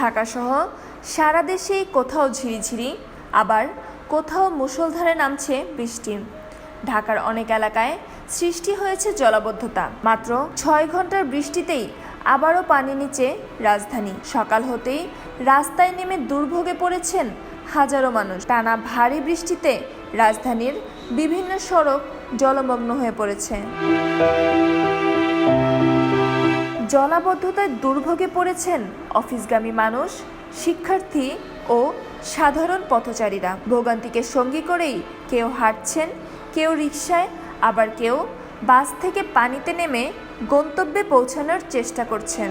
ঢাকাসহ সারা দেশেই কোথাও ঝিরিঝিরি, আবার কোথাও মুষলধারে নামছে বৃষ্টি। ঢাকার অনেক এলাকায় সৃষ্টি হয়েছে জলাবদ্ধতা। মাত্র 6 ঘন্টার বৃষ্টিতেই আবারও পানি নিচে রাজধানী। সকাল হতেই রাস্তায় নেমে দুর্ভোগে পড়েছেন হাজারো মানুষ। টানা ভারী বৃষ্টিতে রাজধানীর বিভিন্ন সড়ক জলমগ্ন হয়ে পড়েছে। জলাবদ্ধতায় দুর্ভোগে পড়েছেন অফিসগামী মানুষ, শিক্ষার্থী ও সাধারণ পথচারীরা। ভোগান্তিকে সঙ্গী করেই কেউ হাঁটছেন, কেউ রিকশায়, আবার কেউ বাস থেকে পানিতে নেমে গন্তব্যে পৌঁছানোর চেষ্টা করছেন।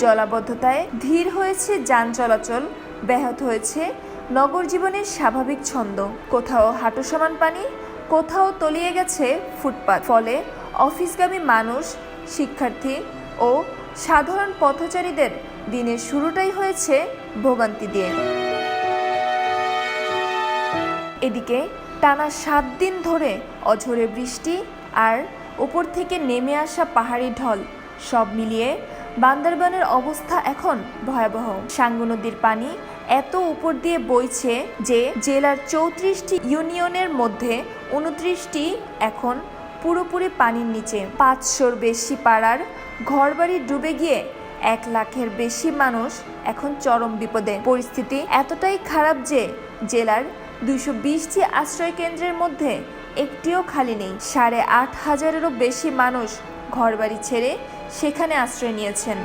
জলাবদ্ধতায় ধীর হয়েছে যান চলাচল, ব্যাহত হয়েছে নগর জীবনের স্বাভাবিক ছন্দ। কোথাও হাঁটু সমান পানি, কোথাও তলিয়ে গেছে ফুটপাত। ফলে অফিসগামী মানুষ, শিক্ষার্থী ও সাধারণ পথচারীদের দিনের শুরুটাই হয়েছে ভোগান্তি দিয়ে। এদিকে টানা 7 দিন ধরে অঝোরে বৃষ্টি আর উপর থেকে নেমে আসা পাহাড়ি ঢল, সব মিলিয়ে বান্দরবানের অবস্থা এখন ভয়াবহ। সাঙ্গু নদীর পানি এত উপর দিয়ে বইছে যে জেলার 34টি ইউনিয়নের মধ্যে 29টি এখন পুরোপুরি পানির নিচে। 500-র বেশি পাড়ার ঘরবাড়ি ডুবে গিয়ে 1 লাখের বেশি মানুষ এখন চরম বিপদে। পরিস্থিতি এতটাই খারাপ যে জেলার 220টি আশ্রয় কেন্দ্রের মধ্যে একটিও খালি নেই। 8,500-এরও বেশি মানুষ ঘরবাড়ি ছেড়ে সেখানে আশ্রয় নিয়েছেন।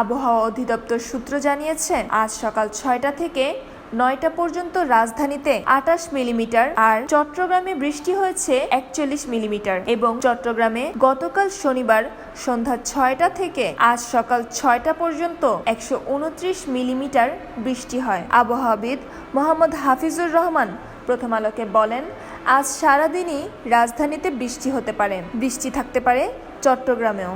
আবহাওয়া অধিদপ্তর সূত্র জানিয়েছে, আজ সকাল 6টা থেকে 9টা পর্যন্ত রাজধানীতে 28 মিলিমিটার আর চট্টগ্রামে বৃষ্টি হয়েছে 41 মিলিমিটার এবং চট্টগ্রামে গতকাল শনিবার সন্ধ্যা 6টা থেকে আজ সকাল 6টা পর্যন্ত 129 মিলিমিটার বৃষ্টি হয়। আবহাওয়াবিদ মোহাম্মদ হাফিজুর রহমান প্রথম আলোকে বলেন, আজ সারাদিনই রাজধানীতে বৃষ্টি হতে পারে, বৃষ্টি থাকতে পারে চট্টগ্রামেও।